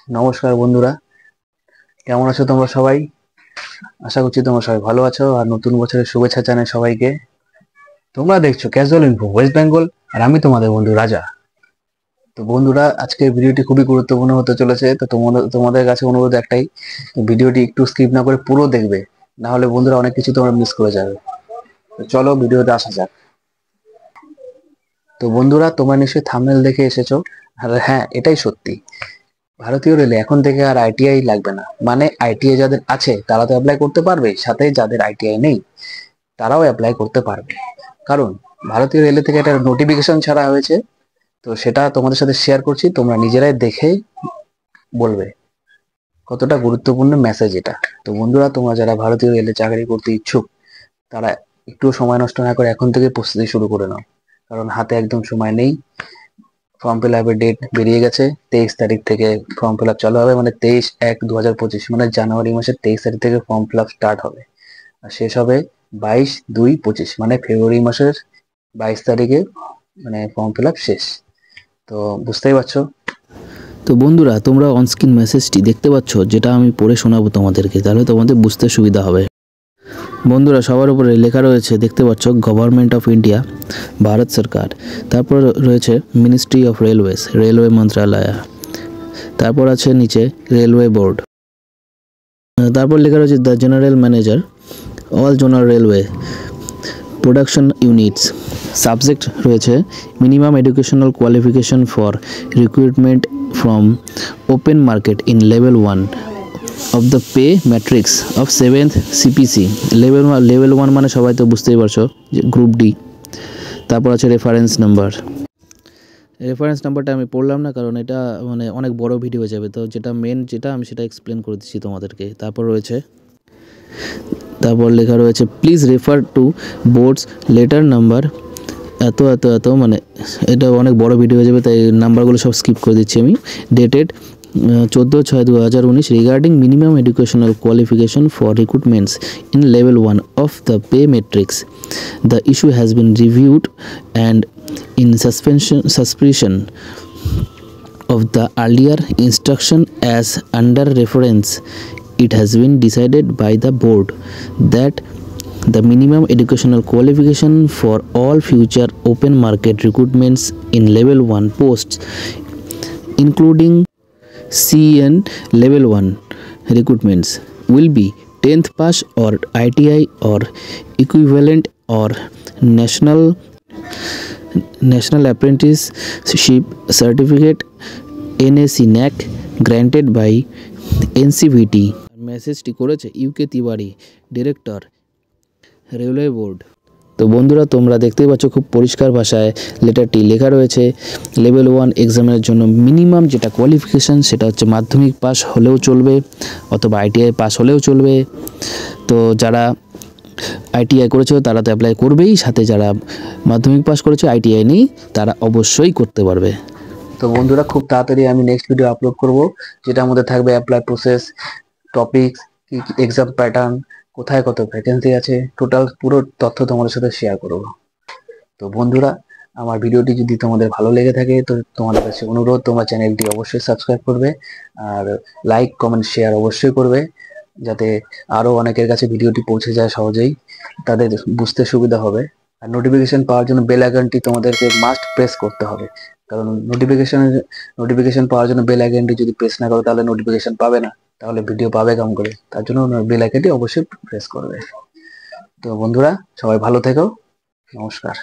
নমস্কার বন্ধুরা, কেমন আছো তোমরা সবাই? আশা করছি তোমরা সবাই ভালো আছো আর নতুন বছরের শুভেচ্ছা জানাই সবাইকে। তোমরা দেখছো ক্যাজুয়াল ইনফো ওয়েস্ট বেঙ্গল আর আমি তোমাদের বন্ধু রাজা। তো বন্ধুরা, আজকের ভিডিওটি খুবই গুরুত্বপূর্ণ হতে চলেছে। তো তোমাদের কাছে অনুরোধ একটাই, ভিডিওটি একটু স্কিপ না করে পুরো দেখবে, না হলে বন্ধুরা অনেক কিছু তোমরা মিস করে যাবে। তো চলো ভিডিওতে আসা যাক। তো বন্ধুরা, তোমরা নিশ্চয়ই থাম্বনেল দেখে এসেছো। আর হ্যাঁ, এটাই সত্যি, ভারতীয় রেলে এখন থেকে আর আইটিআই লাগবে না। মানে আইটিআই যাদের আছে তারা তো অ্যাপ্লাই করতে পারবে, সাথে যাদের আইটিআই নেই তারাও অ্যাপ্লাই করতে পারবে। কারণ ভারতীয় রেলে থেকে একটা নোটিফিকেশন ছাড়া হয়েছে। তো সেটা তোমাদের সাথে শেয়ার করছি, তোমরা নিজেরাই দেখে বলবে কতটা গুরুত্বপূর্ণ মেসেজ এটা। তো বন্ধুরা, তোমরা যারা ভারতীয় রেলে চাকরি করতে ইচ্ছুক তারা একটু সময় নষ্ট না করে এখন থেকে প্রস্তুতি শুরু করে নাও, কারণ হাতে একদম সময় নেই। ফর্ম ফিল আপের ডেট বেরিয়ে গেছে, 23 তারিখ থেকে ফর্ম ফিল আপ চালু হবে। মানে 23/1/2025, মানে জানুয়ারি মাসের 23 তারিখ থেকে ফর্ম ফিল আপ স্টার্ট হবে আর শেষ হবে 22/2/25, মানে ফেব্রুয়ারি মাসের 22 তারিখে মানে ফর্ম ফিল আপ শেষ। তো বুঝতেই পারছো। তো বন্ধুরা, তোমরা অনস্ক্রিন মেসেজটি দেখতে পাচ্ছ, যেটা আমি পড়ে শোনাবো তোমাদেরকে, তাহলে তোমাদের বুঝতে সুবিধা হবে। বন্ধুরা, সবার উপরে লেখা রয়েছে, দেখতে পাচ্ছ, গভর্নমেন্ট অফ ইন্ডিয়া, ভারত সরকার। তারপর রয়েছে মিনিস্ট্রি অফ রেলওয়েজ, রেলওয়ে মন্ত্রণালয়। তারপর আছে নিচে রেলওয়ে বোর্ড। তারপর লেখা রয়েছে the general manager, all zonal railway production units. Subject রয়েছে minimum educational qualification for recruitment from open market in level 1 of the pay matrix of 7th CPC. Level 1 মানে সবাই তো বুঝতেই পারছো যে গ্রুপ ডি। তারপর আছে রেফারেন্স নাম্বারটা আমি পড়লাম না, কারণ এটা মানে অনেক বড় ভিডিও হয়ে যাবে। তো যেটা মেন, যেটা আমি সেটা এক্সপ্লেন করে দিচ্ছি তোমাদেরকে। তারপর লেখা রয়েছে please refer to boards letter number এত এত এত, মানে এটা অনেক বড় ভিডিও হয়ে যাবে, তাই নাম্বারগুলো সব স্কিপ করে দিচ্ছি আমি। Dated 14/6/2019 regarding minimum educational qualification for recruitments in level 1 of the pay matrix. The issue has been reviewed and in suspension of the earlier instruction as under reference. It has been decided by the board that the minimum educational qualification for all future open market recruitments in level 1 posts, including CN level 1 recruitments, will be 10th pass or ITI or equivalent or national apprenticeship certificate NAC NAC granted by NCVT। মেসেজটি করেছে UK Tiwari, director, railway board. তো বন্ধুরা, তোমরা দেখতেই পাচ্ছ খুব পরিষ্কার ভাষায় লেটারটি লেখা রয়েছে। লেভেল 1 এক্সামের জন্য মিনিমাম যেটা কোয়ালিফিকেশান সেটা হচ্ছে মাধ্যমিক পাস হলেও চলবে অথবা ITI পাস হলেও চলবে। তো যারা ITI করেছে তারা তো অ্যাপ্লাই করবেই, সাথে যারা মাধ্যমিক পাস করেছে ITI নেই তারা অবশ্যই করতে পারবে। তো বন্ধুরা, খুব তাড়াতাড়ি আমি নেক্সট ভিডিও আপলোড করব, যেটার মধ্যে থাকবে apply process, topics, exam pattern, কোথায় কত ভ্যাকেন্সি আছে, টোটাল পুরো তথ্য তোমাদের সাথে শেয়ার করব। তো বন্ধুরা, আমার ভিডিওটি যদি তোমাদের ভালো লেগে থাকে তো তোমাদের কাছে অনুরোধ, তোমরা চ্যানেলটি অবশ্যই সাবস্ক্রাইব করবে আর লাইক কমেন্ট শেয়ার অবশ্যই করবে, যাতে আরো অনেকের কাছে ভিডিওটি পৌঁছে যায় সহজেই, তাদের বুঝতে সুবিধা হবে। আর নোটিফিকেশন পাওয়ার জন্য বেল আইকনটি তোমাদেরকে মাস্ট প্রেস করতে হবে, কারণ নোটিফিকেশন পাওয়ার জন্য বেল আইকনটি যদি প্রেস না করো তাহলে নোটিফিকেশন পাবে না, তাহলে ভিডিও পাবে কেমন করে? তার জন্য বেল আইকনটি অবশ্যই প্রেস করবে। তো বন্ধুরা, সবাই ভালো থেকো, নমস্কার।